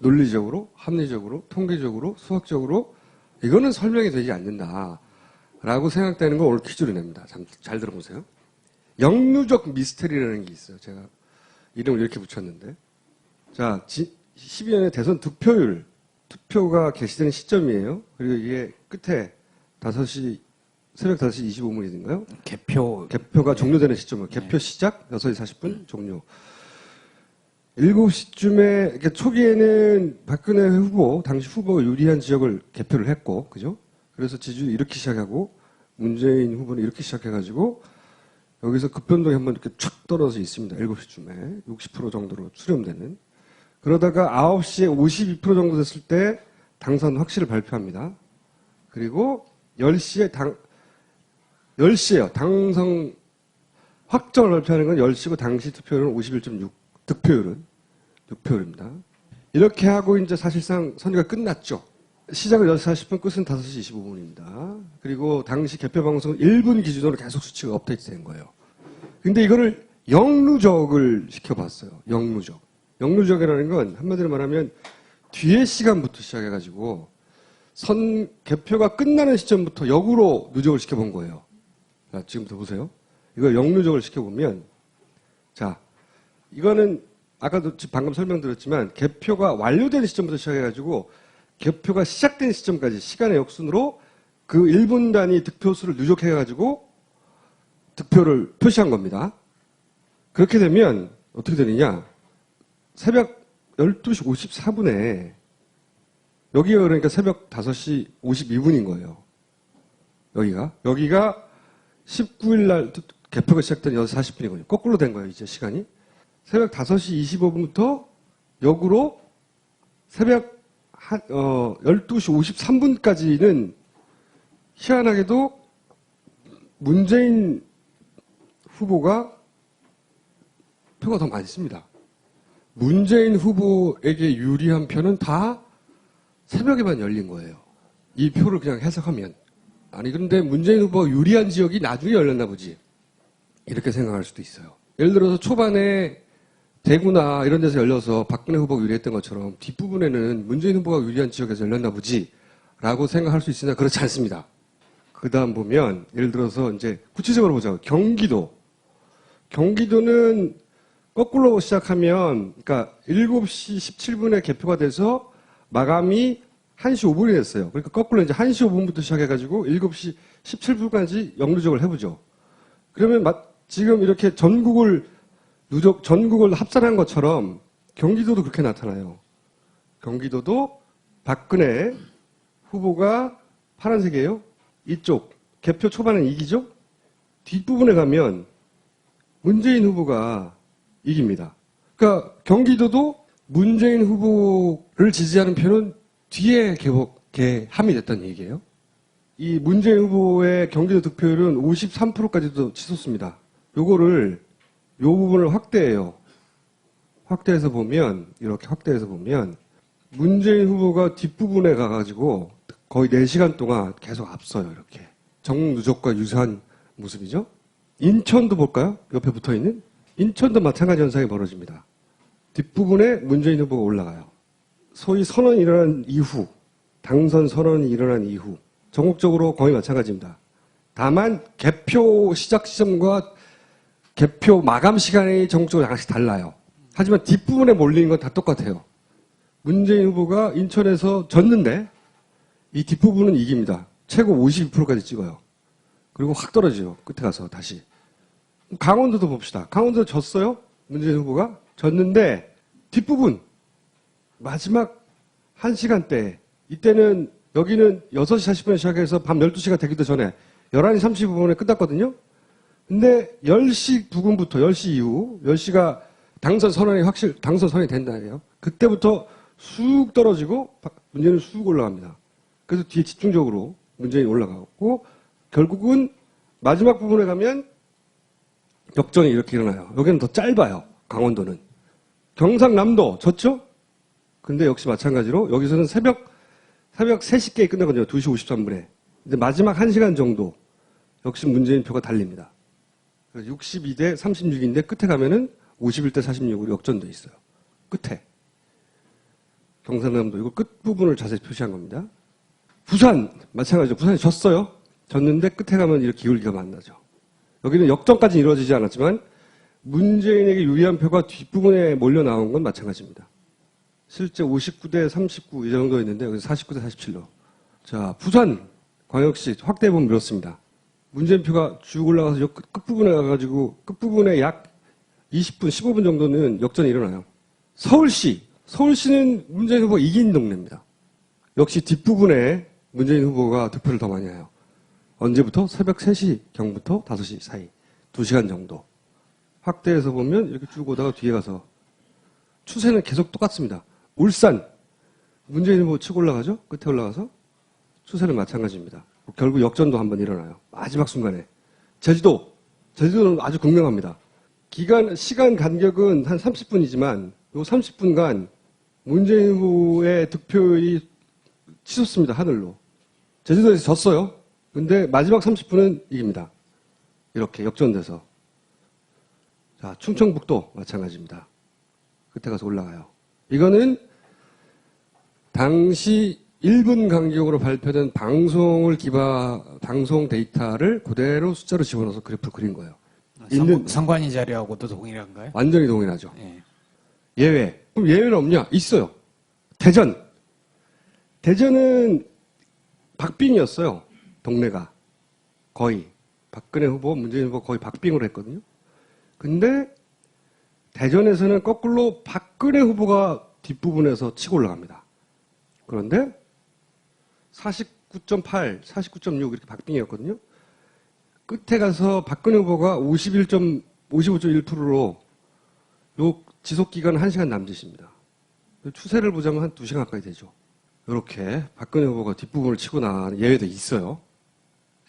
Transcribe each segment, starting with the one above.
논리적으로, 합리적으로, 통계적으로, 수학적으로 이거는 설명이 되지 않는다라고 생각되는 걸 오늘 퀴즈로 냅니다. 잘 들어보세요. 영루적 미스터리라는 게 있어요. 제가 이름을 이렇게 붙였는데. 자, 12년의 대선 득표율, 투표가 개시되는 시점이에요. 그리고 이게 끝에 새벽 5시 25분인가요? 개표가 종료되는 시점이에요. 개표 시작 6시 40분 종료. 7시쯤에, 초기에는 박근혜 후보, 당시 후보가 유리한 지역을 개표를 했고, 그죠? 그래서 지지율 이렇게 시작하고, 문재인 후보는 이렇게 시작해가지고, 여기서 급변동이 한번 이렇게 촥 떨어져 있습니다. 7시쯤에. 60% 정도로 수렴되는. 그러다가 9시에 52% 정도 됐을 때, 당선 확실을 발표합니다. 그리고 10시에 10시에요. 당선 확정을 발표하는 건 10시고, 당시 투표율은 51.6. 득표율입니다. 이렇게 하고 이제 사실상 선거가 끝났죠. 시작은 6시 40분, 끝은 5시 25분입니다. 그리고 당시 개표 방송은 1분 기준으로 계속 수치가 업데이트 된 거예요. 근데 이거를 영루적을 시켜봤어요. 영루적이라는 건 한마디로 말하면 뒤에 시간부터 시작해가지고 개표가 끝나는 시점부터 역으로 누적을 시켜본 거예요. 자, 지금부터 보세요. 이걸 영루적을 시켜보면, 자, 이거는 아까도 방금 설명드렸지만 개표가 완료된 시점부터 시작해가지고 개표가 시작된 시점까지 시간의 역순으로 그 1분 단위 득표수를 누적해가지고 득표를 표시한 겁니다. 그렇게 되면 어떻게 되느냐. 새벽 12시 54분에 여기가 그러니까 새벽 5시 52분인 거예요. 여기가 19일 날 개표가 시작된 6시 40분이거든요. 거꾸로 된 거예요, 이제 시간이. 새벽 5시 25분부터 역으로 새벽 12시 53분까지는 희한하게도 문재인 후보가 표가 더 많습니다. 문재인 후보에게 유리한 표는 다 새벽에만 열린 거예요. 이 표를 그냥 해석하면. 아니, 그런데 문재인 후보가 유리한 지역이 나중에 열렸나 보지. 이렇게 생각할 수도 있어요. 예를 들어서 초반에 대구나 이런 데서 열려서 박근혜 후보가 유리했던 것처럼 뒷부분에는 문재인 후보가 유리한 지역에서 열렸나 보지 라고 생각할 수 있으나 그렇지 않습니다. 그 다음 보면 예를 들어서 이제 구체적으로 보자고. 경기도는 거꾸로 시작하면 그러니까 7시 17분에 개표가 돼서 마감이 1시 5분이 됐어요. 그러니까 거꾸로 이제 1시 5분부터 시작해가지고 7시 17분까지 영루적을 해보죠. 그러면 지금 이렇게 전국을 합산한 것처럼 경기도도 그렇게 나타나요. 경기도도 박근혜 후보가 파란색이에요. 이쪽 개표 초반은 이기죠. 뒷부분에 가면 문재인 후보가 이깁니다. 그러니까 경기도도 문재인 후보를 지지하는 표는 뒤에 함이 됐다는 얘기예요. 이 문재인 후보의 경기도 득표율은 53%까지도 치솟습니다. 요 부분을 확대해요. 이렇게 확대해서 보면, 문재인 후보가 뒷부분에 가가지고 거의 4시간 동안 계속 앞서요, 이렇게. 정누적과 유사한 모습이죠. 인천도 볼까요? 옆에 붙어 있는? 인천도 마찬가지 현상이 벌어집니다. 뒷부분에 문재인 후보가 올라가요. 소위 선언이 일어난 이후, 당선 선언이 일어난 이후, 전국적으로 거의 마찬가지입니다. 다만, 개표 시작 시점과 개표 마감 시간이 전국적으로 약간씩 달라요. 하지만 뒷부분에 몰리는 건 다 똑같아요. 문재인 후보가 인천에서 졌는데 이 뒷부분은 이깁니다. 최고 52%까지 찍어요. 그리고 확 떨어져요. 끝에 가서 다시. 강원도도 봅시다. 강원도 졌어요. 문재인 후보가 졌는데 뒷부분 마지막 1시간대 이때는 여기는 6시 40분에 시작해서 밤 12시가 되기도 전에 11시 35분에 끝났거든요. 근데 10시 부근부터 10시 이후 10시가 당선 선언이 된다예요. 그때부터 쑥 떨어지고 문재인은 쑥 올라갑니다. 그래서 뒤에 집중적으로 문재인이 올라가고 결국은 마지막 부분에 가면 역전이 이렇게 일어나요. 여기는 더 짧아요. 강원도는. 경상남도 졌죠? 근데 역시 마찬가지로 여기서는 새벽 3시께 끝나거든요. 2시 53분에. 근데 마지막 1시간 정도 역시 문재인 표가 달립니다. 62대 36인데 끝에 가면은 51대 46으로 역전돼 있어요. 끝에. 경상남도 이거 끝부분을 자세히 표시한 겁니다. 부산 마찬가지죠. 부산이 졌어요. 졌는데 끝에 가면 이렇게 기울기가 만나죠. 여기는 역전까지 이루어지지 않았지만 문재인에게 유리한 표가 뒷부분에 몰려 나온 건 마찬가지입니다. 실제 59대 39 이 정도였는데 여기서 49대 47로. 자, 부산 광역시 확대해보면 이렇습니다. 문재인 표가 쭉 올라가서 끝부분에 가가지고 끝부분에 약 20분, 15분 정도는 역전이 일어나요. 서울시는 문재인 후보가 이긴 동네입니다. 역시 뒷부분에 문재인 후보가 득표를 더 많이 해요. 언제부터? 새벽 3시 경부터 5시 사이. 2시간 정도. 확대해서 보면 이렇게 쭉 오다가 뒤에 가서 추세는 계속 똑같습니다. 울산. 문재인 후보 치고 올라가죠? 끝에 올라가서 추세는 마찬가지입니다. 결국 역전도 한번 일어나요. 마지막 순간에. 제주도는 아주 극명합니다. 시간 간격은 한 30분이지만 요 30분간 문재인 후보의 득표율이 치솟습니다. 하늘로. 제주도에서 졌어요. 근데 마지막 30분은 이깁니다. 이렇게 역전돼서. 자, 충청북도 마찬가지입니다. 끝에 가서 올라가요. 이거는 당시 1분 간격으로 발표된 방송 데이터를 그대로 숫자로 집어넣어서 그래프를 그린 거예요. 선관위 자료하고도 동일한가요? 완전히 동일하죠. 예. 예외. 그럼 예외는 없냐? 있어요. 대전은 박빙이었어요. 동네가. 거의. 박근혜 후보, 문재인 후보 거의 박빙으로 했거든요. 근데 대전에서는 거꾸로 박근혜 후보가 뒷부분에서 치고 올라갑니다. 그런데 49.8, 49.6 이렇게 박빙이었거든요. 끝에 가서 박근혜 후보가 55.1%로 요 지속기간 1시간 남짓입니다. 추세를 보자면 한 2시간 가까이 되죠. 이렇게 박근혜 후보가 뒷부분을 치고 나가는 예외도 있어요.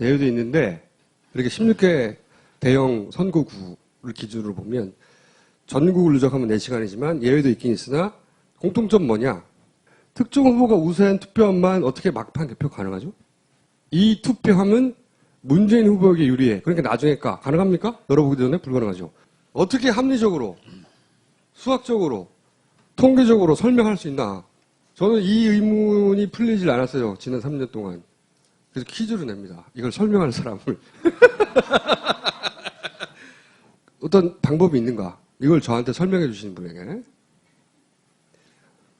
예외도 있는데 이렇게 16개 대형 선거구를 기준으로 보면 전국을 누적하면 4시간이지만 예외도 있긴 있으나 공통점 뭐냐? 특정 후보가 우세한 투표함만 어떻게 막판 개표 가능하죠? 이 투표함은 문재인 후보에게 유리해. 그러니까 나중에 가능합니까? 열어보기 전에 불가능하죠. 어떻게 합리적으로, 수학적으로, 통계적으로 설명할 수 있나? 저는 이 의문이 풀리질 않았어요. 지난 3년 동안. 그래서 퀴즈를 냅니다. 이걸 설명하는 사람을. 어떤 방법이 있는가? 이걸 저한테 설명해 주시는 분에게.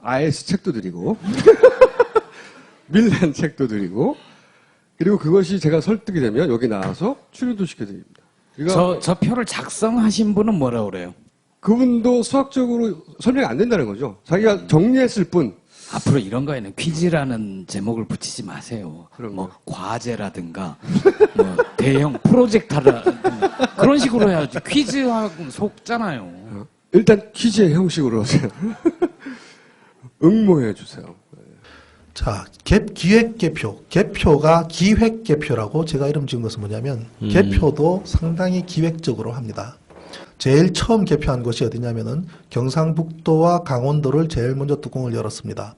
IS 책도 드리고, 밀란 책도 드리고, 그리고 그것이 제가 설득이 되면 여기 나와서 출연도 시켜드립니다. 저 표를 작성하신 분은 뭐라 그래요? 그분도 수학적으로 설명이 안 된다는 거죠. 자기가 정리했을 뿐. 앞으로 이런 거에는 퀴즈라는 제목을 붙이지 마세요. 그럼요. 뭐 과제라든가 뭐 대형 프로젝트라든가 그런 식으로 해야지. 퀴즈하고는 속잖아요. 일단 퀴즈의 형식으로 하세요. 응모해 주세요. 자, 기획개표. 개표가 기획개표라고 제가 이름 지은 것은 뭐냐면, 개표도 상당히 기획적으로 합니다. 제일 처음 개표한 곳이 어디냐면은 경상북도와 강원도를 제일 먼저 뚜껑을 열었습니다.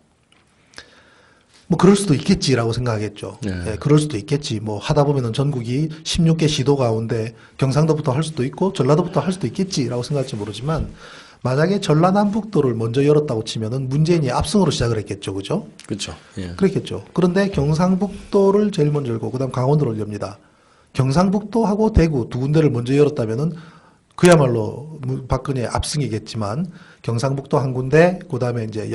뭐 그럴 수도 있겠지라고 생각하겠죠. 네, 그럴 수도 있겠지. 뭐 하다 보면은 전국이 16개 시도 가운데 경상도부터 할 수도 있고 전라도부터 할 수도 있겠지라고 생각할지 모르지만, 만약에 전라남북도를 먼저 열었다고 치면은 문재인이 압승으로 시작을 했겠죠. 그죠? 그렇죠. 예. 그랬겠죠. 그런데 경상북도를 제일 먼저 열고 그다음 강원도를 엽니다. 경상북도하고 대구 두 군데를 먼저 열었다면은 그야말로 박근혜의 압승이겠지만, 경상북도 한 군데, 그다음에 이제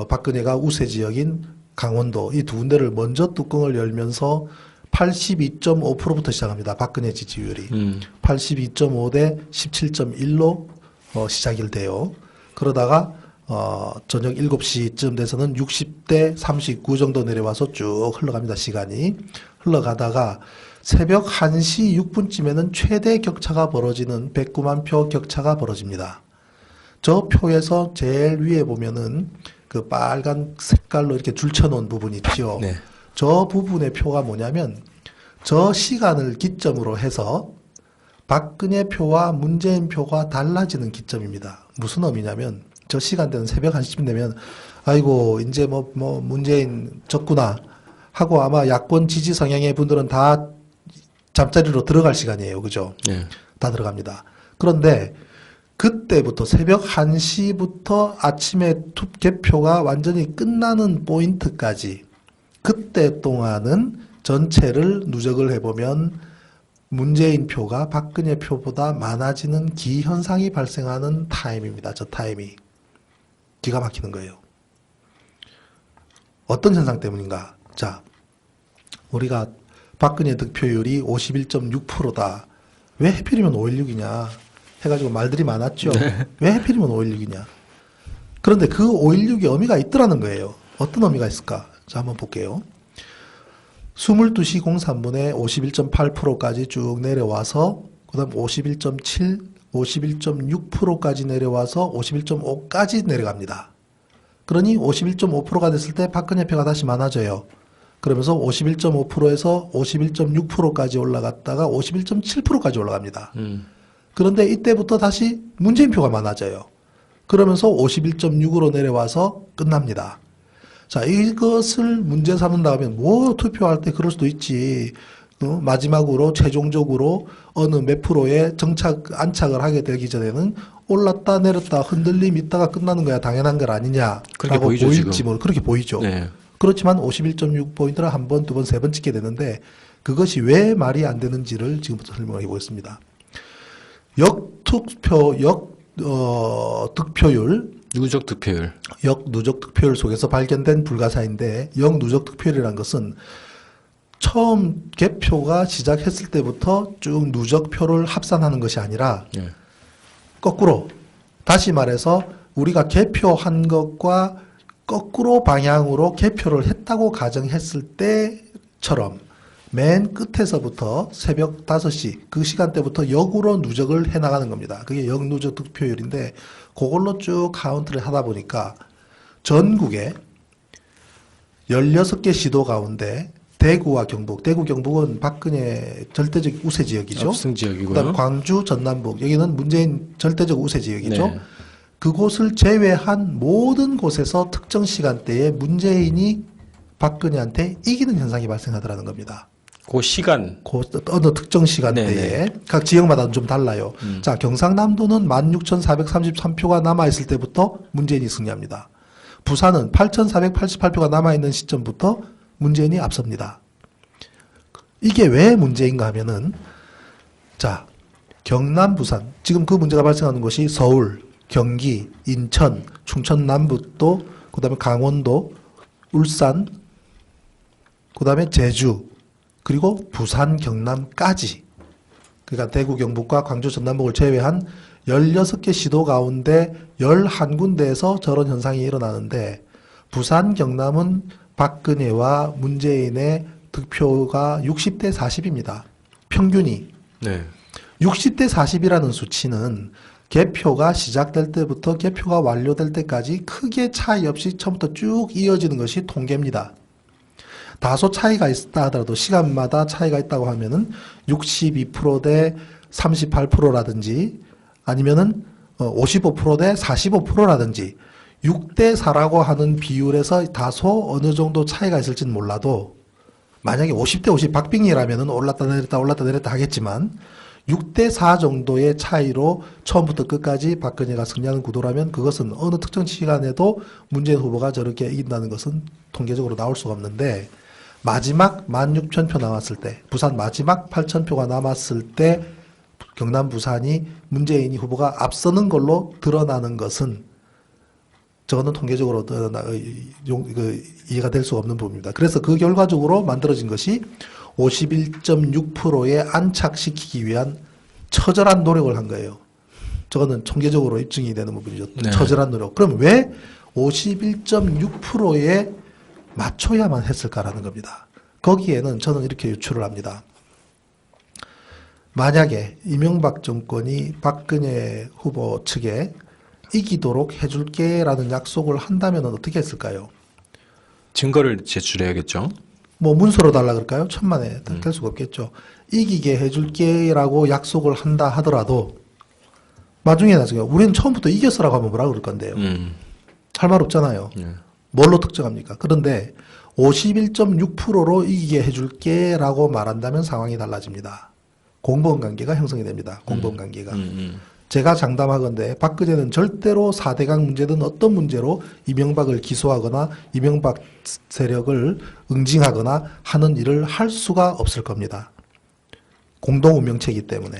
박근혜가 우세 지역인 강원도 이 두 군데를 먼저 뚜껑을 열면서 82.5%부터 시작합니다. 박근혜 지지율이 82.5 대 17.1로 시작이 돼요. 그러다가 저녁 7시쯤 돼서는 60대 39 정도 내려와서 쭉 흘러갑니다. 시간이 흘러가다가 새벽 1시 6분쯤에는 최대 격차가 벌어지는 109만 표 격차가 벌어집니다. 저 표에서 제일 위에 보면은 그 빨간 색깔로 이렇게 줄쳐놓은 부분이 있죠. 네. 저 부분의 표가 뭐냐면, 저 시간을 기점으로 해서 박근혜 표와 문재인 표가 달라지는 기점입니다. 무슨 의미냐면, 저 시간대는 새벽 1시쯤 되면 아이고 이제 뭐 문재인 졌구나 하고 아마 야권 지지 성향의 분들은 다 잠자리로 들어갈 시간이에요. 그죠? 네. 다 들어갑니다. 그런데 그때부터 새벽 1시부터 아침에 개표가 완전히 끝나는 포인트까지 그때 동안은 전체를 누적을 해보면 문재인 표가 박근혜 표보다 많아지는 기현상이 발생하는 타임입니다. 저 타임이. 기가 막히는 거예요. 어떤 현상 때문인가? 자, 우리가 박근혜 득표율이 51.6%다. 왜 하필이면 5.16이냐? 해가지고 말들이 많았죠. 왜 하필이면 5.16이냐? 그런데 그 5.16이 의미가 있더라는 거예요. 어떤 의미가 있을까? 자, 한번 볼게요. 22시 03분에 51.8%까지 쭉 내려와서 그 다음 51.7, 51.6%까지 내려와서 51.5까지 내려갑니다. 그러니 51.5%가 됐을 때 박근혜 표가 다시 많아져요. 그러면서 51.5%에서 51.6%까지 올라갔다가 51.7%까지 올라갑니다. 그런데 이때부터 다시 문재인 표가 많아져요. 그러면서 51.6으로 내려와서 끝납니다. 자, 이것을 문제 삼는다 하면 뭐 투표할 때 그럴 수도 있지. 마지막으로 최종적으로 어느 몇 프로에 안착을 하게 되기 전에는 올랐다 내렸다 흔들림 있다가 끝나는 거야 당연한 것 아니냐라고 보일지 모르 그렇게 보이죠. 네. 그렇지만 51.6포인트를 한 번, 두 번, 세 번 찍게 되는데 그것이 왜 말이 안 되는지를 지금부터 설명해 보겠습니다. 득표율 누적 득표율. 역누적 득표율 속에서 발견된 불가사인데 역누적 득표율이라는 것은 처음 개표가 시작했을 때부터 쭉 누적표를 합산하는 것이 아니라 거꾸로 다시 말해서 우리가 개표한 것과 거꾸로 방향으로 개표를 했다고 가정했을 때처럼 맨 끝에서부터 새벽 5시 그 시간대부터 역으로 누적을 해나가는 겁니다. 그게 역누적 득표율인데 그걸로 쭉 카운트를 하다 보니까 전국에 16개 시도 가운데 대구와 경북, 대구 경북은 박근혜 절대적 우세 지역이죠. 압승 지역이고요. 그다음 광주, 전남북 여기는 문재인 절대적 우세 지역이죠. 네. 그곳을 제외한 모든 곳에서 특정 시간대에 문재인이 박근혜한테 이기는 현상이 발생하더라는 겁니다. 그 시간. 어느 특정 시간대에 네네. 각 지역마다는 좀 달라요. 자, 경상남도는 16,433표가 남아있을 때부터 문재인이 승리합니다. 부산은 8,488표가 남아있는 시점부터 문재인이 앞섭니다. 이게 왜 문제인가 하면은 자, 경남, 부산 지금 그 문제가 발생하는 곳이 서울, 경기, 인천, 충청 남북도, 그 다음에 강원도, 울산, 그 다음에 제주, 그리고 부산, 경남까지. 그러니까 대구, 경북과 광주, 전남북을 제외한 16개 시도 가운데 11군데에서 저런 현상이 일어나는데 부산, 경남은 박근혜와 문재인의 득표가 60대 40입니다. 평균이. 네. 60대 40이라는 수치는 개표가 시작될 때부터 개표가 완료될 때까지 크게 차이 없이 처음부터 쭉 이어지는 것이 통계입니다. 다소 차이가 있다 하더라도 시간마다 차이가 있다고 하면은 62%대 38%라든지 아니면은 55%대 45%라든지 6대 4라고 하는 비율에서 다소 어느 정도 차이가 있을지는 몰라도 만약에 50대 50 박빙이라면은 올랐다 내렸다 하겠지만 6대 4 정도의 차이로 처음부터 끝까지 박근혜가 승리하는 구도라면 그것은 어느 특정 시간에도 문재인 후보가 저렇게 이긴다는 것은 통계적으로 나올 수가 없는데 마지막 16,000표 남았을 때 부산 마지막 8,000표가 남았을 때 경남 부산이 문재인 후보가 앞서는 걸로 드러나는 것은 저거는 통계적으로 이해가 될 수가 없는 부분입니다. 그래서 그 결과적으로 만들어진 것이 51.6%에 안착시키기 위한 처절한 노력을 한 거예요. 저거는 통계적으로 입증이 되는 부분이죠. 네. 처절한 노력. 그럼 왜 51.6%에 맞춰야만 했을까라는 겁니다. 거기에는 저는 이렇게 유추를 합니다. 만약에 이명박 정권이 박근혜 후보 측에 이기도록 해줄게라는 약속을 한다면 어떻게 했을까요? 증거를 제출해야겠죠. 뭐 문서로 달라 그럴까요? 천만에 될 수가 없겠죠. 이기게 해줄게라고 약속을 한다 하더라도 나중에 우리는 처음부터 이겼어라고 하면 뭐라 그럴 건데요. 할 말 없잖아요. 뭘로 특정합니까? 그런데 51.6%로 이기게 해줄게라고 말한다면 상황이 달라집니다. 공범관계가 형성이 됩니다. 공범관계가. 제가 장담하건대 박근혜는 절대로 4대강 문제든 어떤 문제로 이명박을 기소하거나 이명박 세력을 응징하거나 하는 일을 할 수가 없을 겁니다. 공동운명체이기 때문에.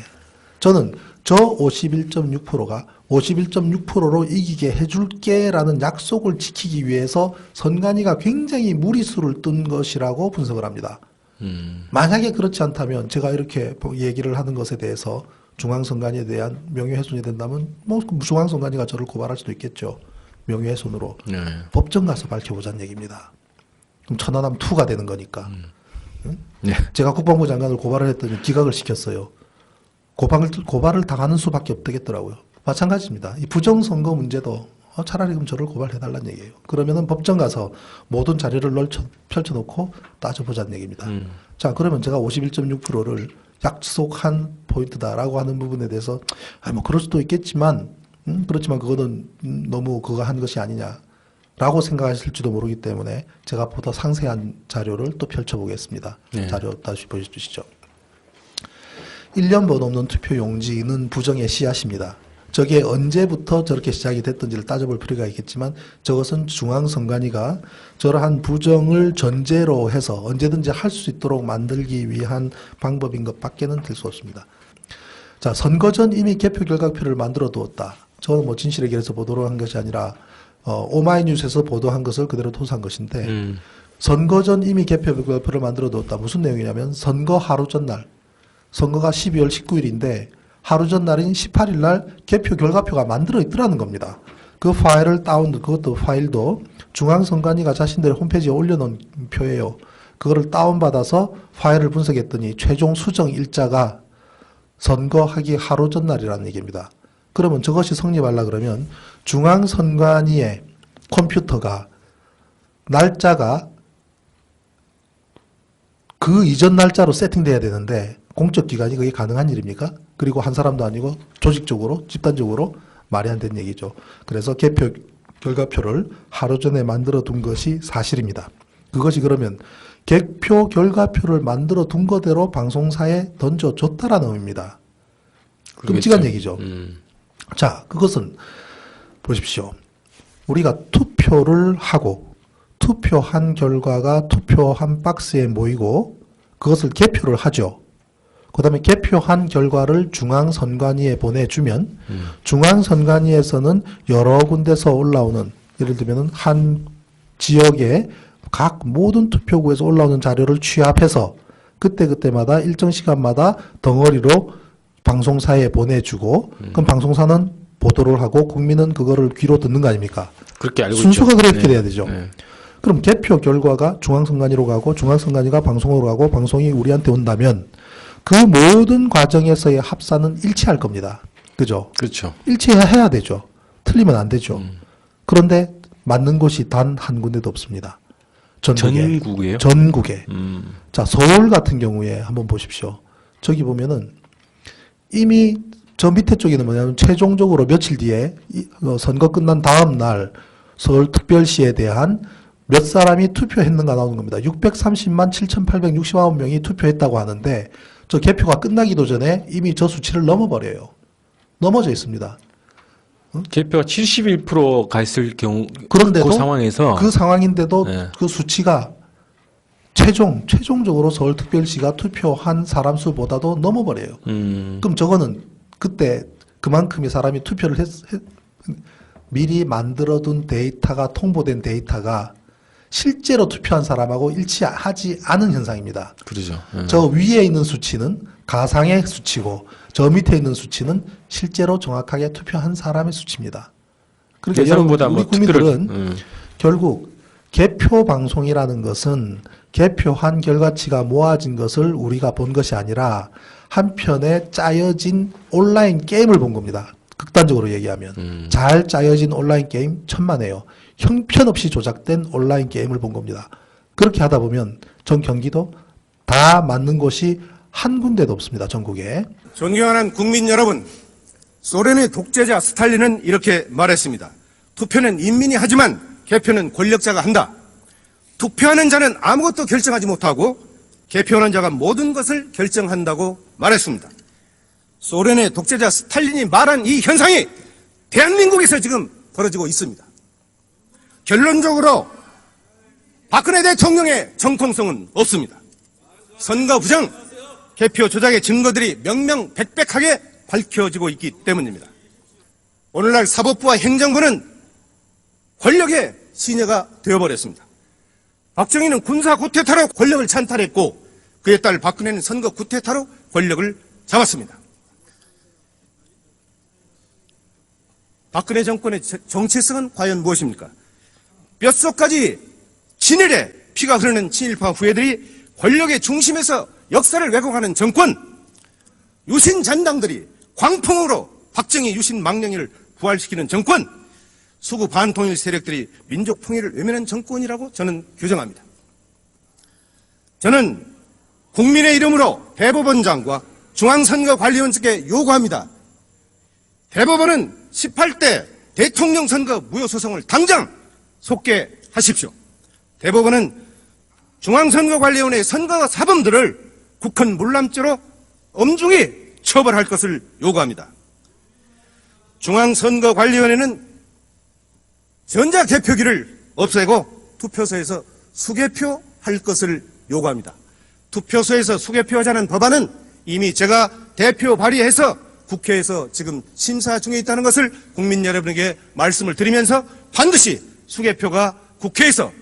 저는 저 51.6%가 51.6%로 이기게 해줄게라는 약속을 지키기 위해서 선관위가 굉장히 무리수를 뜬 것이라고 분석을 합니다. 만약에 그렇지 않다면 제가 이렇게 얘기를 하는 것에 대해서 중앙선관위에 대한 명예훼손이 된다면 뭐 중앙선관위가 저를 고발할 수도 있겠죠. 명예훼손으로. 네. 법정 가서 밝혀보자는 얘기입니다. 그럼 천안함 2가 되는 거니까. 응? 네. 제가 국방부 장관을 고발을 했더니 기각을 시켰어요. 고발을 당하는 수밖에 없겠더라고요. 마찬가지입니다. 이 부정선거 문제도 차라리 그럼 저를 고발해달라는 얘기예요. 그러면은 법정 가서 모든 자료를 펼쳐놓고 따져보자는 얘기입니다. 자, 그러면 제가 51.6%를 약속한 포인트다라고 하는 부분에 대해서 뭐 그럴 수도 있겠지만 그렇지만 그거는 너무 그거 한 것이 아니냐라고 생각하실지도 모르기 때문에 제가 보다 상세한 자료를 또 펼쳐보겠습니다. 네. 자료 다시 보여주시죠. 1년 번 없는 투표 용지는 부정의 씨앗입니다. 저게 언제부터 저렇게 시작이 됐던지를 따져볼 필요가 있겠지만 저것은 중앙선관위가 저러한 부정을 전제로 해서 언제든지 할 수 있도록 만들기 위한 방법인 것밖에는 될 수 없습니다. 자, 선거 전 이미 개표 결과표를 만들어 두었다. 저는 뭐 진실의 길에서 보도를 한 것이 아니라 오마이뉴스에서 보도한 것을 그대로 토스한 것인데 선거 전 이미 개표 결과표를 만들어 두었다. 무슨 내용이냐면 선거 하루 전날 선거가 12월 19일인데 하루 전날인 18일 날 개표 결과표가 만들어 있더라는 겁니다. 그 파일을 그것도 파일도 중앙선관위가 자신들의 홈페이지에 올려놓은 표예요. 그거를 다운받아서 파일을 분석했더니 최종 수정 일자가 선거하기 하루 전날이라는 얘기입니다. 그러면 저것이 성립하려 그러면 중앙선관위의 컴퓨터가 날짜가 그 이전 날짜로 세팅돼야 되는데 공적기관이 그게 가능한 일입니까? 그리고 한 사람도 아니고 조직적으로 집단적으로 말이 안 되는 얘기죠. 그래서 개표 결과표를 하루 전에 만들어 둔 것이 사실입니다. 그것이 그러면 개표 결과표를 만들어 둔 거대로 방송사에 던져줬다라는 의미입니다. 끔찍한 얘기죠. 자, 그것은 보십시오. 우리가 투표를 하고 투표한 결과가 투표한 박스에 모이고 그것을 개표를 하죠. 그 다음에 개표한 결과를 중앙선관위에 보내주면 중앙선관위에서는 여러 군데서 올라오는 예를 들면 한 지역의 각 모든 투표구에서 올라오는 자료를 취합해서 그때그때마다 일정 시간마다 덩어리로 방송사에 보내주고 그럼 방송사는 보도를 하고 국민은 그거를 귀로 듣는 거 아닙니까? 그렇게 알고 순서가 있죠. 그렇게 네. 돼야 되죠. 네. 그럼 개표 결과가 중앙선관위로 가고 중앙선관위가 방송으로 가고 방송이 우리한테 온다면 그 모든 과정에서의 합산은 일치할 겁니다. 그죠? 그렇죠. 일치해야 되죠. 틀리면 안 되죠. 그런데 맞는 곳이 단 한 군데도 없습니다. 전국이에요? 전국에. 자, 서울 같은 경우에 한번 보십시오. 저기 보면은 이미 저 밑에 쪽에는 뭐냐면 최종적으로 며칠 뒤에 선거 끝난 다음 날 서울특별시에 대한 몇 사람이 투표했는가 나오는 겁니다. 630만 7,869명이 투표했다고 하는데 저 개표가 끝나기도 전에 이미 저 수치를 넘어버려요. 넘어져 있습니다. 개표가 71%가 있을 경우 그런데도 그 상황에서 그 상황인데도 네. 그 수치가 최종적으로 서울특별시가 투표한 사람 수보다도 넘어버려요. 그럼 저거는 그때 그만큼의 사람이 투표를 미리 만들어둔 데이터가 통보된 데이터가 실제로 투표한 사람하고 일치하지 않은 현상입니다. 그러죠. 저 위에 있는 수치는 가상의 수치고 저 밑에 있는 수치는 실제로 정확하게 투표한 사람의 수치입니다. 그러니까 여러분 예상보다 우리 뭐 국민들은 결국 개표 방송이라는 것은 개표한 결과치가 모아진 것을 우리가 본 것이 아니라 한편에 짜여진 온라인 게임을 본 겁니다. 극단적으로 얘기하면 잘 짜여진 온라인 게임 천만에요. 형편없이 조작된 온라인 게임을 본 겁니다. 그렇게 하다 보면 전 경기도 다 맞는 곳이 한 군데도 없습니다. 전국에. 존경하는 국민 여러분, 소련의 독재자 스탈린은 이렇게 말했습니다. 투표는 인민이 하지만 개표는 권력자가 한다. 투표하는 자는 아무것도 결정하지 못하고 개표하는 자가 모든 것을 결정한다고 말했습니다. 소련의 독재자 스탈린이 말한 이 현상이 대한민국에서 지금 벌어지고 있습니다. 결론적으로 박근혜 대통령의 정통성은 없습니다. 선거 부정, 개표 조작의 증거들이 명명백백하게 밝혀지고 있기 때문입니다. 오늘날 사법부와 행정부는 권력의 시녀가 되어버렸습니다. 박정희는 군사 구태타로 권력을 찬탈했고 그에 따라 박근혜는 선거 구태타로 권력을 잡았습니다. 박근혜 정권의 정체성은 과연 무엇입니까? 뼛속까지 진일에 피가 흐르는 친일파 후예들이 권력의 중심에서 역사를 왜곡하는 정권, 유신 잔당들이 광풍으로 박정희 유신 망령이를 부활시키는 정권, 수구 반통일 세력들이 민족 통일을 외면한 정권이라고 저는 규정합니다. 저는 국민의 이름으로 대법원장과 중앙선거관리원 측에 요구합니다. 대법원은 18대 대통령 선거 무효소송을 당장 속개하십시오. 대법원은 중앙선거관리원의 선거 사범들을 국헌 물람죄로 엄중히 처벌할 것을 요구합니다. 중앙선거관리원회는 전자개표기를 없애고 투표소에서 수개표할 것을 요구합니다. 투표소에서 수개표하자는 법안은 이미 제가 대표 발의해서 국회에서 지금 심사 중에 있다는 것을 국민 여러분에게 말씀을 드리면서 반드시 수개표가 국회에서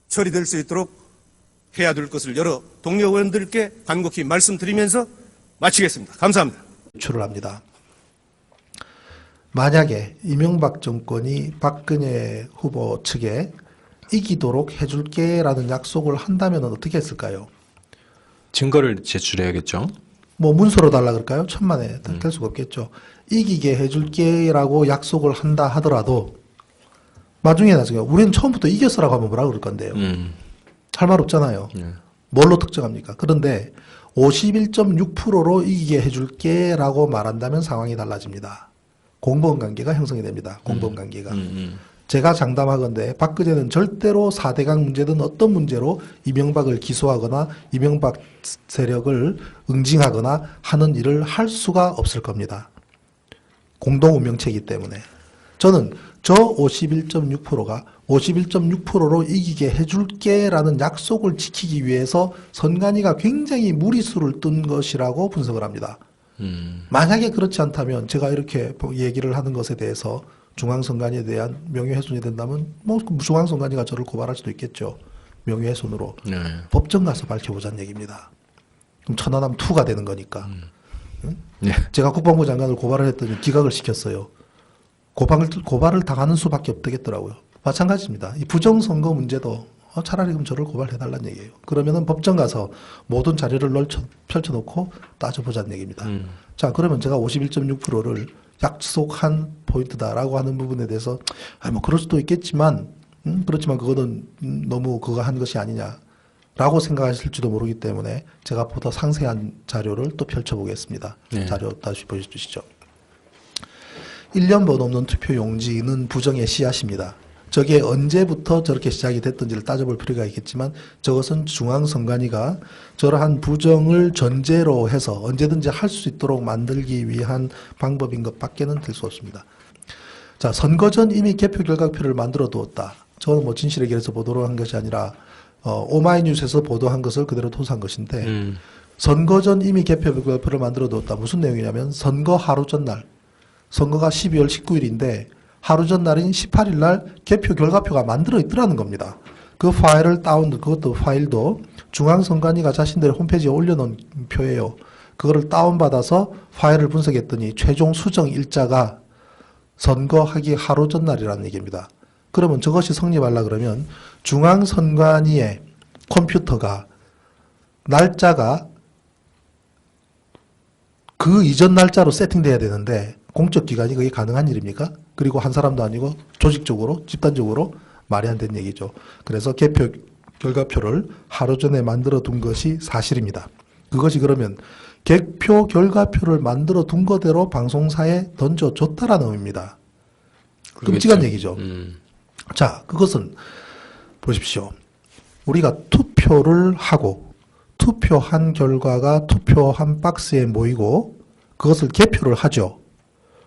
처리될 수 있도록 해야 될 것을 여러 동료 의원들께 간곡히 말씀드리면서 마치겠습니다. 감사합니다. 유출을 합니다. 만약에 이명박 정권이 박근혜 후보 측에 이기도록 해줄게라는 약속을 한다면 어떻게 했을까요? 증거를 제출해야겠죠. 뭐 문서로 달라 그럴까요? 천만에 될 수가 없겠죠. 이기게 해줄게라고 약속을 한다 하더라도 나중에 우리는 처음부터 이겼어라고 하면 뭐라 그럴 건데요. 할 말 없잖아요. 뭘로 특정합니까? 그런데 51.6%로 이기게 해줄게라고 말한다면 상황이 달라집니다. 공범관계가 형성이 됩니다. 공범관계가. 제가 장담하건대 박근혜는 절대로 4대강 문제든 어떤 문제로 이명박을 기소하거나 이명박 세력을 응징하거나 하는 일을 할 수가 없을 겁니다. 공동운명체이기 때문에. 저는 저 51.6%가 51.6%로 이기게 해줄게라는 약속을 지키기 위해서 선관위가 굉장히 무리수를 뜬 것이라고 분석을 합니다. 만약에 그렇지 않다면 제가 이렇게 얘기를 하는 것에 대해서 중앙선관위에 대한 명예훼손이 된다면 뭐 중앙선관위가 저를 고발할 수도 있겠죠. 명예훼손으로. 네. 법정 가서 밝혀보자는 얘기입니다. 그럼 천안함 2가 되는 거니까. 응? 네. 제가 국방부 장관을 고발을 했더니 기각을 시켰어요. 고발을 당하는 수밖에 없겠더라고요. 마찬가지입니다. 이 부정선거 문제도 차라리 그럼 저를 고발해달라는 얘기예요. 그러면은 법정 가서 모든 자료를 펼쳐놓고 따져보자는 얘기입니다. 자, 그러면 제가 51.6%를 약속한 포인트다라고 하는 부분에 대해서 뭐 그럴 수도 있겠지만 그렇지만 그거는 너무 그거 한 것이 아니냐라고 생각하실지도 모르기 때문에 제가 보다 상세한 자료를 또 펼쳐보겠습니다. 네. 자료 다시 보여주시죠. 1년 번 없는 투표 용지는 부정의 씨앗입니다. 저게 언제부터 저렇게 시작이 됐던지를 따져볼 필요가 있겠지만 저것은 중앙선관위가 저러한 부정을 전제로 해서 언제든지 할 수 있도록 만들기 위한 방법인 것밖에는 될 수 없습니다. 자, 선거 전 이미 개표 결과표를 만들어 두었다. 저는 뭐 진실의 길에서 보도를 한 것이 아니라 오마이뉴스에서 보도한 것을 그대로 토스한 것인데 선거 전 이미 개표 결과표를 만들어 두었다. 무슨 내용이냐면 선거 하루 전날 선거가 12월 19일인데 하루 전날인 18일 날 개표 결과표가 만들어 있더라는 겁니다. 그 파일을 그것도 파일도 중앙선관위가 자신들의 홈페이지에 올려놓은 표예요. 그거를 다운받아서 파일을 분석했더니 최종 수정 일자가 선거하기 하루 전날이라는 얘기입니다. 그러면 저것이 성립하려 그러면 중앙선관위의 컴퓨터가 날짜가 그 이전 날짜로 세팅돼야 되는데 공적기관이 그게 가능한 일입니까? 그리고 한 사람도 아니고 조직적으로 집단적으로 말이 안 되는 얘기죠. 그래서 개표 결과표를 하루 전에 만들어 둔 것이 사실입니다. 그것이 그러면 개표 결과표를 만들어 둔 거대로 방송사에 던져줬다라는 의미입니다. 끔찍한 얘기죠. 자, 그것은 보십시오. 우리가 투표를 하고 투표한 결과가 투표한 박스에 모이고 그것을 개표를 하죠.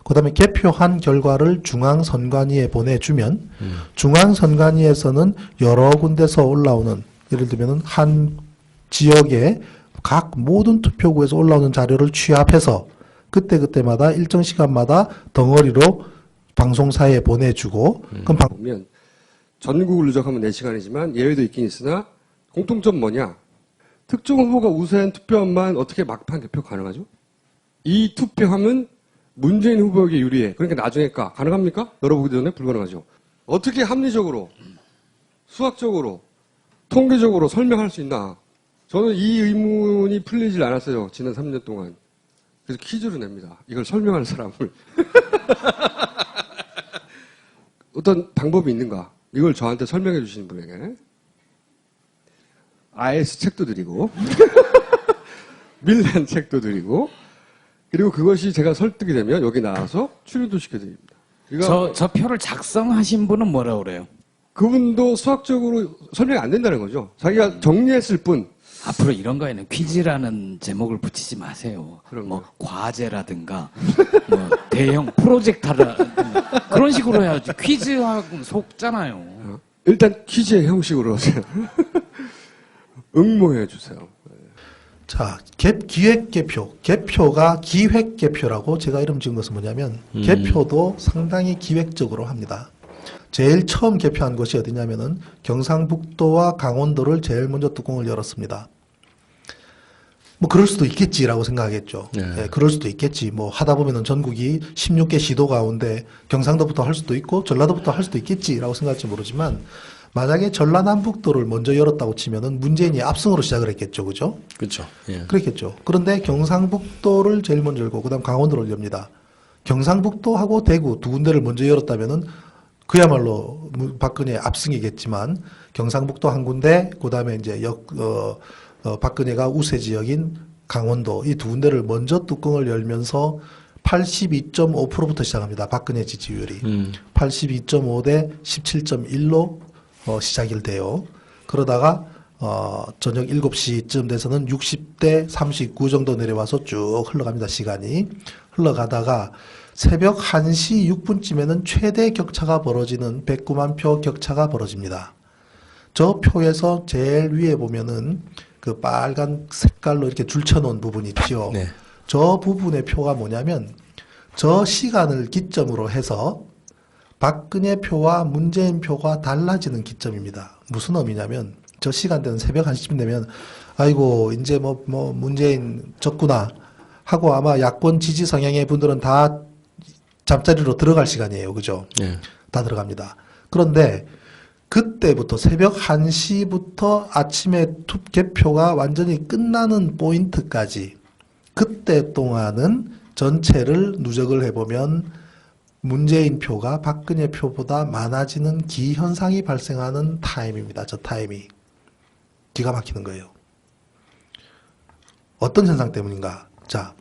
그 다음에 개표한 결과를 중앙선관위에 보내주면 중앙선관위에서는 여러 군데서 올라오는, 예를 들면 한 지역의 각 모든 투표구에서 올라오는 자료를 취합해서 그때그때마다 일정 시간마다 덩어리로 방송사에 보내주고 그럼 보면 전국을 누적하면 4시간이지만 예외도 있긴 있으나 공통점 뭐냐? 특정 후보가 우세한 투표함만 어떻게 막판 개표 가능하죠? 이 투표함은 문재인 후보에게 유리해. 그러니까 나중에 까. 가능합니까? 열어보기 전에 불가능하죠. 어떻게 합리적으로, 수학적으로, 통계적으로 설명할 수 있나? 저는 이 의문이 풀리질 않았어요. 지난 3년 동안. 그래서 퀴즈를 냅니다. 이걸 설명할 사람을. 어떤 방법이 있는가? 이걸 저한테 설명해 주시는 분에게 IS 책도 드리고 밀란 책도 드리고 그리고 그것이 제가 설득이 되면 여기 나와서 출연도 시켜드립니다. 그러니까 저 표를 작성하신 분은 뭐라 그래요? 그분도 수학적으로 설명이 안 된다는 거죠. 자기가 정리했을 뿐. 앞으로 이런 거에는 퀴즈라는 제목을 붙이지 마세요. 그럼요. 뭐 과제라든가 뭐 대형 프로젝트라든가 그런 식으로 해야지. 퀴즈하고 속잖아요. 일단 퀴즈의 형식으로 응모해 주세요. 자, 기획개표. 개표가 기획개표라고 제가 이름 지은 것은 뭐냐면, 개표도 상당히 기획적으로 합니다. 제일 처음 개표한 곳이 어디냐면은 경상북도와 강원도를 제일 먼저 뚜껑을 열었습니다. 뭐 그럴 수도 있겠지라고 생각하겠죠. 네. 예, 그럴 수도 있겠지. 뭐 하다 보면은 전국이 16개 시도 가운데 경상도부터 할 수도 있고 전라도부터 할 수도 있겠지라고 생각할지 모르지만, 만약에 전라남북도를 먼저 열었다고 치면은 문재인이 압승으로 시작을 했겠죠. 그죠? 그렇죠. 예. 그랬겠죠. 그런데 경상북도를 제일 먼저 열고 그다음 강원도를 엽니다. 경상북도하고 대구 두 군데를 먼저 열었다면은 그야말로 박근혜 압승이겠지만, 경상북도 한 군데, 그다음에 이제 박근혜가 우세 지역인 강원도 이 두 군데를 먼저 뚜껑을 열면서 82.5%부터 시작합니다. 박근혜 지지율이 82.5 대 17.1로 시작이 돼요. 그러다가 저녁 7시쯤 돼서는 60대 39 정도 내려와서 쭉 흘러갑니다. 시간이 흘러가다가 새벽 1시 6분쯤에는 최대 격차가 벌어지는 109만 표 격차가 벌어집니다. 저 표에서 제일 위에 보면은 그 빨간 색깔로 이렇게 줄쳐놓은 부분 있죠. 네. 저 부분의 표가 뭐냐면 저 시간을 기점으로 해서 박근혜 표와 문재인 표가 달라지는 기점입니다. 무슨 의미냐면 저 시간대는 새벽 1시쯤 되면 아이고 이제 뭐 문재인 졌구나 하고 아마 야권 지지 성향의 분들은 다 잠자리로 들어갈 시간이에요. 그죠? 예. 다 들어갑니다. 그런데 그때부터 새벽 1시부터 아침에 개표가 완전히 끝나는 포인트까지 그때 동안은 전체를 누적을 해보면 문재인 표가 박근혜 표보다 많아지는 기현상이 발생하는 타임입니다. 저 타임이. 기가 막히는 거예요. 어떤 현상 때문인가? 자,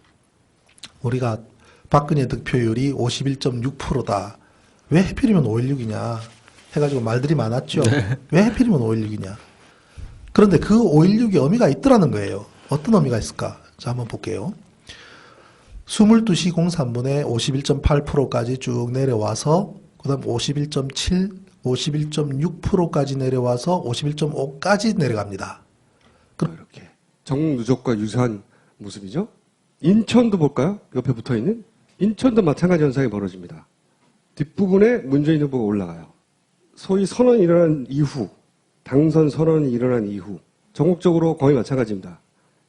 우리가 박근혜 득표율이 51.6%다. 왜 하필이면 5.16이냐? 해가지고 말들이 많았죠. 왜 하필이면 5.16이냐? 그런데 그 5.16이 의미가 있더라는 거예요. 어떤 의미가 있을까? 자, 한번 볼게요. 22시 03분에 51.8%까지 쭉 내려와서 그 다음 51.7, 51.6%까지 내려와서 51.5까지 내려갑니다. 이렇게 정누적과 유사한 모습이죠. 인천도 볼까요? 옆에 붙어있는 인천도 마찬가지 현상이 벌어집니다. 뒷부분에 문재인 후보가 올라가요. 소위 선언이 일어난 이후, 당선 선언이 일어난 이후 전국적으로 거의 마찬가지입니다.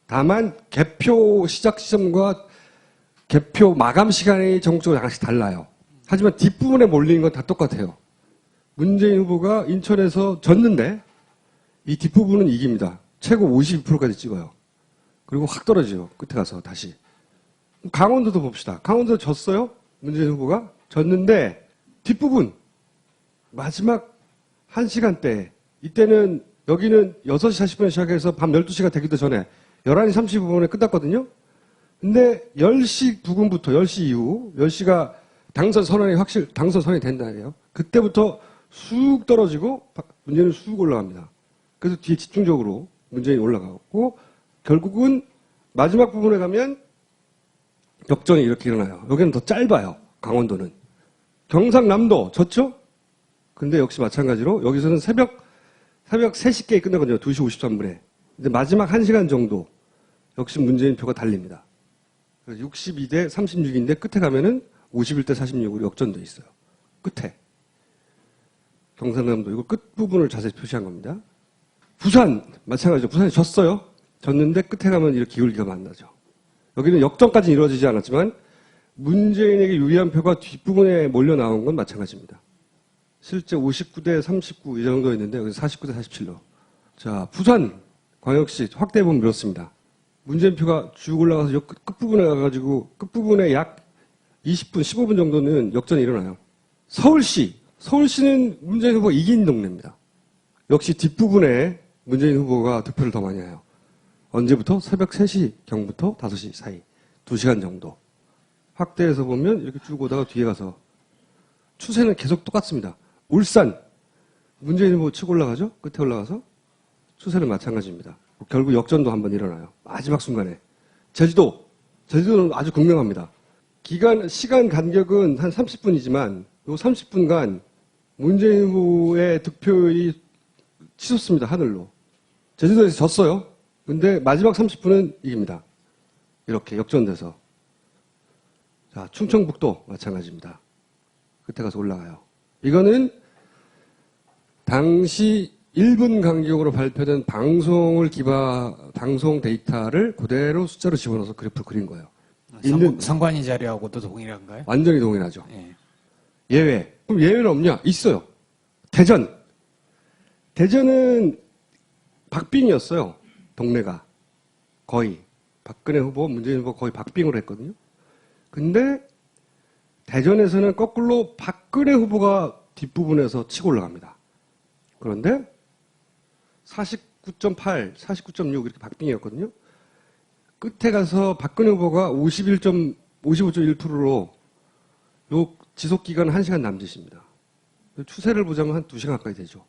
다만 개표 시작 시점과 개표 마감 시간이 전국적으로 약간씩 달라요. 하지만 뒷부분에 몰리는 건 다 똑같아요. 문재인 후보가 인천에서 졌는데 이 뒷부분은 이깁니다. 최고 52%까지 찍어요. 그리고 확 떨어지죠. 끝에 가서 다시. 강원도도 봅시다. 강원도 졌어요. 문재인 후보가 졌는데 뒷부분 마지막 1시간대 이때는 여기는 6시 40분에 시작해서 밤 12시가 되기도 전에 11시 35분에 끝났거든요. 근데 10시 부근부터 10시 이후 10시가 당선 선언이 된다예요. 그때부터 쑥 떨어지고 문재인은 쑥 올라갑니다. 그래서 뒤에 집중적으로 문재인이 올라가고 결국은 마지막 부분에 가면 역전이 이렇게 일어나요. 여기는 더 짧아요. 강원도는. 경상남도 졌죠? 근데 역시 마찬가지로 여기서는 새벽 3시께 끝나거든요. 2시 53분에. 근데 마지막 1시간 정도 역시 문재인 표가 달립니다. 62대 36인데 끝에 가면은 51대 46으로 역전돼 있어요. 끝에. 경상남도 이거 끝부분을 자세히 표시한 겁니다. 부산 마찬가지죠. 부산이 졌어요. 졌는데 끝에 가면 이렇게 기울기가 만나죠. 여기는 역전까지는 이루어지지 않았지만 문재인에게 유리한 표가 뒷부분에 몰려 나온 건 마찬가지입니다. 실제 59대 39 이 정도였는데 여기서 49대 47로. 자, 부산 광역시 확대해보면 이렇습니다. 문재인 표가 쭉 올라가서 요 끝부분에 가가지고 끝부분에 약 20분, 15분 정도는 역전이 일어나요. 서울시는 문재인 후보가 이긴 동네입니다. 역시 뒷부분에 문재인 후보가 득표를 더 많이 해요. 언제부터? 새벽 3시경부터 5시 사이. 2시간 정도. 확대해서 보면 이렇게 쭉 오다가 뒤에 가서 추세는 계속 똑같습니다. 울산, 문재인 후보 치고 올라가죠? 끝에 올라가서 추세는 마찬가지입니다. 결국 역전도 한번 일어나요. 마지막 순간에. 제주도는 아주 극명합니다. 시간 간격은 한 30분이지만 요 30분간 문재인 후보의 득표율이 치솟습니다. 하늘로. 제주도에서 졌어요. 근데 마지막 30분은 이깁니다. 이렇게 역전돼서. 자, 충청북도 마찬가지입니다. 끝에 가서 올라가요. 이거는 당시 1분 간격으로 발표된 방송 데이터를 그대로 숫자로 집어넣어서 그래프를 그린 거예요. 선관위 자료하고도 동일한가요? 완전히 동일하죠. 예. 예외. 그럼 예외는 없냐? 있어요. 대전은 박빙이었어요. 동네가. 거의. 박근혜 후보, 문재인 후보 거의 박빙으로 했거든요. 근데 대전에서는 거꾸로 박근혜 후보가 뒷부분에서 치고 올라갑니다. 그런데 49.8, 49.6 이렇게 박빙이었거든요. 끝에 가서 박근혜 후보가 55.1%로 요 지속 기간은 1시간 남짓입니다. 추세를 보자면 한 2시간 가까이 되죠.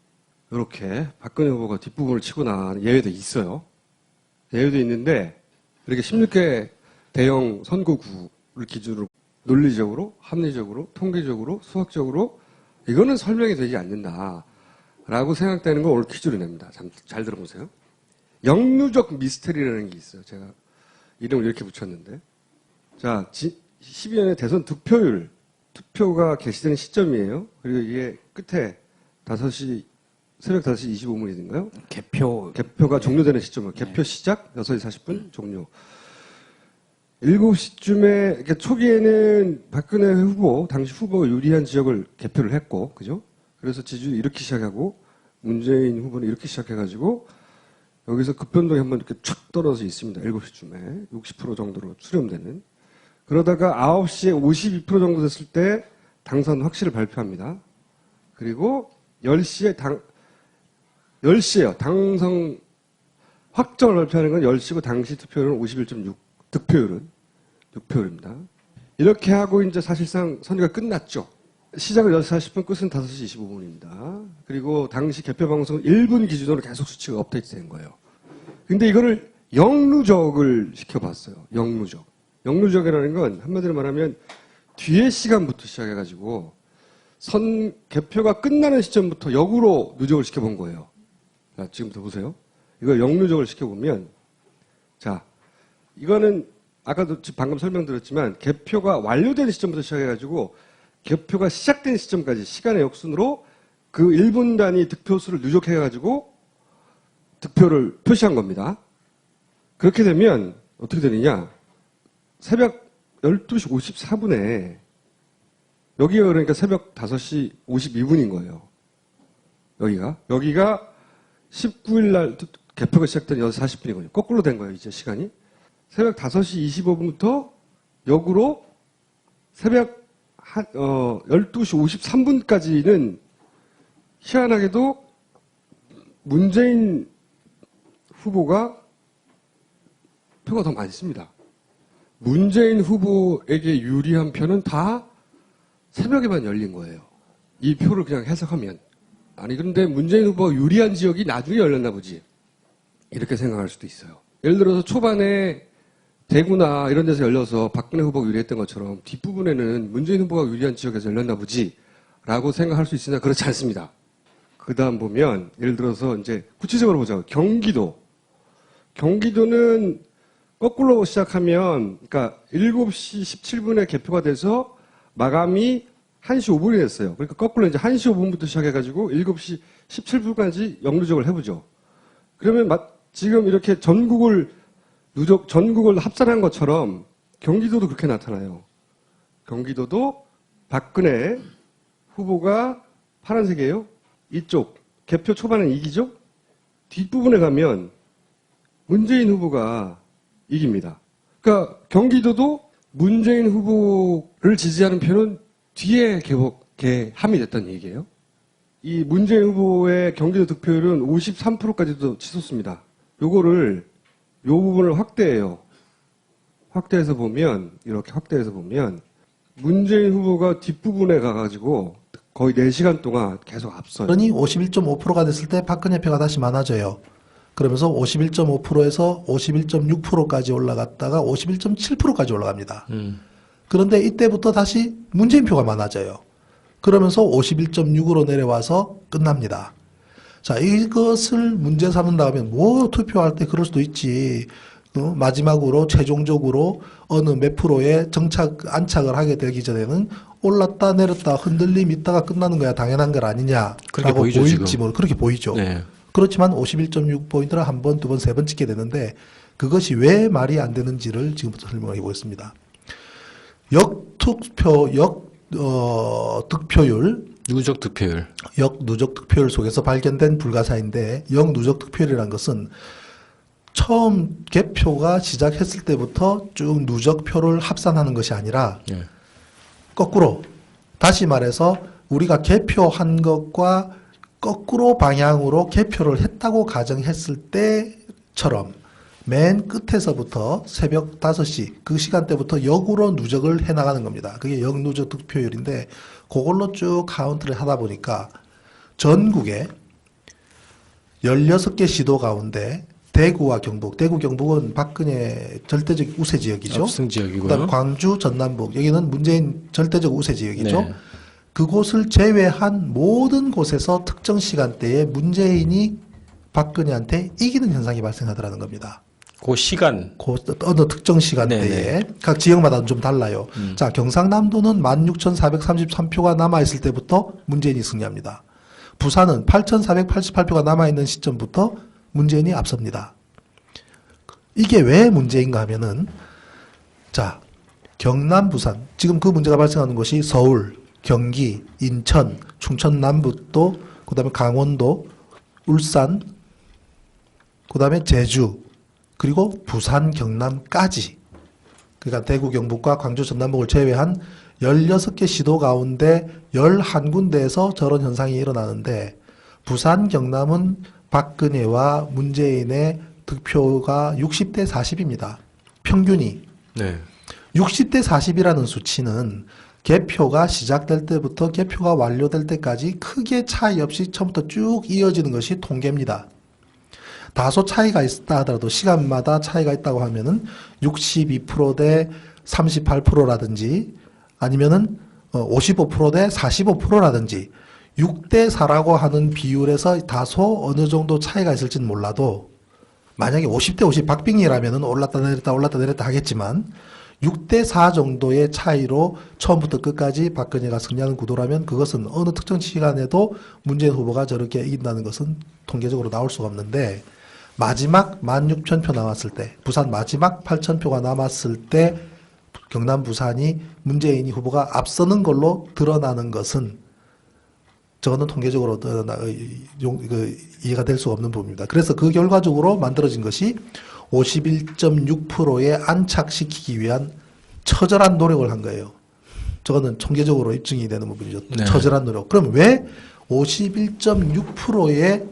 이렇게 박근혜 후보가 뒷부분을 치고 나가는 예외도 있어요. 예외도 있는데 이렇게 16개 대형 선거구를 기준으로 논리적으로, 합리적으로, 통계적으로, 수학적으로 이거는 설명이 되지 않는다라고 생각되는 걸 오늘 퀴즈로 냅니다. 잘 들어보세요. 역류적 미스터리라는 게 있어요. 제가 이름을 이렇게 붙였는데. 자, 12년의 대선 득표율, 투표가 개시되는 시점이에요. 그리고 이게 끝에 새벽 5시 25분인가요? 개표가 종료되는 시점이에요. 개표 시작 6시 40분 종료. 7시쯤에, 초기에는 박근혜 후보, 당시 후보가 유리한 지역을 개표를 했고, 그죠? 그래서 지지율이 이렇게 시작하고, 문재인 후보는 이렇게 시작해가지고, 여기서 급변동이 한번 이렇게 촥 떨어져 있습니다. 7시쯤에. 60% 정도로 수렴되는. 그러다가 9시에 52% 정도 됐을 때 당선 확실을 발표합니다. 그리고 10시에요. 당선 확정을 발표하는 건 10시고 당시 투표율은 51.6, 득표율입니다. 이렇게 하고 이제 사실상 선거가 끝났죠. 시작은 6시 40분, 끝은 5시 25분입니다. 그리고 당시 개표 방송은 1분 기준으로 계속 수치가 업데이트 된 거예요. 근데 이거를 역누적을 시켜봤어요. 역누적이라는 건 한마디로 말하면 뒤에 시간부터 시작해가지고 개표가 끝나는 시점부터 역으로 누적을 시켜본 거예요. 자, 지금부터 보세요. 이거 역누적을 시켜보면, 자, 이거는 아까도 방금 설명드렸지만 개표가 완료된 시점부터 시작해가지고 개표가 시작된 시점까지 시간의 역순으로 그 1분 단위 득표수를 누적해가지고 득표를 표시한 겁니다. 그렇게 되면 어떻게 되느냐? 새벽 12시 54분에 여기가 그러니까 새벽 5시 52분인 거예요. 여기가 19일 날 개표가 시작된 6시 40분이거든요. 거꾸로 된 거예요, 이제 시간이. 새벽 5시 25분부터 역으로 새벽 12시 53분까지는 희한하게도 문재인 후보가 표가 더 많습니다. 문재인 후보에게 유리한 표는 다 새벽에만 열린 거예요. 이 표를 그냥 해석하면. 아니, 그런데 문재인 후보가 유리한 지역이 나중에 열렸나 보지. 이렇게 생각할 수도 있어요. 예를 들어서 초반에 대구나 이런 데서 열려서 박근혜 후보가 유리했던 것처럼 뒷부분에는 문재인 후보가 유리한 지역에서 열렸나 보지라고 생각할 수 있으나 그렇지 않습니다. 그 다음 보면 예를 들어서 이제 구체적으로 보자고. 경기도는 거꾸로 시작하면 그러니까 7시 17분에 개표가 돼서 마감이 1시 5분이 됐어요. 그러니까 거꾸로 이제 1시 5분부터 시작해가지고 7시 17분까지 영누적을 해보죠. 그러면 지금 이렇게 전국을 합산한 것처럼 경기도도 그렇게 나타나요. 경기도도 박근혜 후보가 파란색이에요. 이쪽 개표 초반엔 이기죠. 뒷부분에 가면 문재인 후보가 이깁니다. 그러니까 경기도도 문재인 후보를 지지하는 표는 뒤에 함이 됐다는 얘기예요. 이 문재인 후보의 경기도 득표율은 53%까지도 치솟습니다. 요 부분을 확대해요. 확대해서 보면 문재인 후보가 뒷부분에 가가지고 거의 4시간 동안 계속 앞서요. 그러니 51.5%가 됐을 때 박근혜 표가 다시 많아져요. 그러면서 51.5%에서 51.6%까지 올라갔다가 51.7%까지 올라갑니다. 그런데 이때부터 다시 문재인 표가 많아져요. 그러면서 51.6으로 내려와서 끝납니다. 자, 이것을 문제 삼는다 하면 투표할 때 그럴 수도 있지. 마지막으로 최종적으로 어느 몇 프로에 안착을 하게 되기 전에는 올랐다 내렸다 흔들림 있다가 끝나는 거야 당연한 것 아니냐라고 그렇게 보이죠, 보일지 지금. 그렇게 보이죠. 네. 그렇지만 51.6포인트를 한 번, 두 번, 세 번 찍게 되는데 그것이 왜 말이 안 되는지를 지금부터 설명해 보겠습니다. 득표율, 누적 득표율. 역누적 득표율 속에서 발견된 불가사인데 역누적 득표율이라는 것은 처음 개표가 시작했을 때부터 쭉 누적표를 합산하는 것이 아니라 예. 거꾸로 다시 말해서 우리가 개표한 것과 거꾸로 방향으로 개표를 했다고 가정했을 때처럼 맨 끝에서부터 새벽 5시 그 시간대부터 역으로 누적을 해나가는 겁니다. 그게 역누적 득표율인데 그걸로 쭉 카운트를 하다 보니까 전국에 16개 시도 가운데 대구와 경북, 대구 경북은 박근혜 절대적 우세 지역이죠. 압승 지역이고요. 그다음 광주, 전남북 여기는 문재인 절대적 우세 지역이죠. 네. 그곳을 제외한 모든 곳에서 특정 시간대에 문재인이 박근혜한테 이기는 현상이 발생하더라는 겁니다. 그 시간. 어느 특정 시간대에 네네. 각 지역마다 좀 달라요. 자, 경상남도는 16,433표가 남아있을 때부터 문재인이 승리합니다. 부산은 8,488표가 남아있는 시점부터 문재인이 앞섭니다. 이게 왜 문제인가 하면은 자, 경남, 부산 지금 그 문제가 발생하는 것이 서울, 경기, 인천, 충청 남북도, 그 다음에 강원도, 울산, 그 다음에 제주, 그리고 부산, 경남까지. 그러니까 대구, 경북과 광주, 전남북을 제외한 16개 시도 가운데 11군데에서 저런 현상이 일어나는데 부산, 경남은 박근혜와 문재인의 득표가 60대 40입니다. 평균이. 네. 60대 40이라는 수치는 개표가 시작될 때부터 개표가 완료될 때까지 크게 차이 없이 처음부터 쭉 이어지는 것이 통계입니다. 다소 차이가 있다 하더라도 시간마다 차이가 있다고 하면은 62%대 38%라든지 아니면은 55%대 45%라든지 6대 4라고 하는 비율에서 다소 어느 정도 차이가 있을지는 몰라도 만약에 50대 50 박빙이라면은 올랐다 내렸다 하겠지만 6대 4 정도의 차이로 처음부터 끝까지 박근혜가 승리하는 구도라면 그것은 어느 특정 시간에도 문재인 후보가 저렇게 이긴다는 것은 통계적으로 나올 수가 없는데 마지막 16,000표 남았을 때 부산 마지막 8,000표가 남았을 때 경남 부산이 문재인 후보가 앞서는 걸로 드러나는 것은 저거는 통계적으로 이해가 될 수가 없는 부분입니다. 그래서 그 결과적으로 만들어진 것이 51.6%에 안착시키기 위한 처절한 노력을 한 거예요. 저거는 통계적으로 입증이 되는 부분이죠. 네. 처절한 노력. 그럼 왜 51.6%에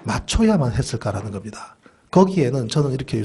맞춰야만 했을까라는 겁니다. 거기에는 저는 이렇게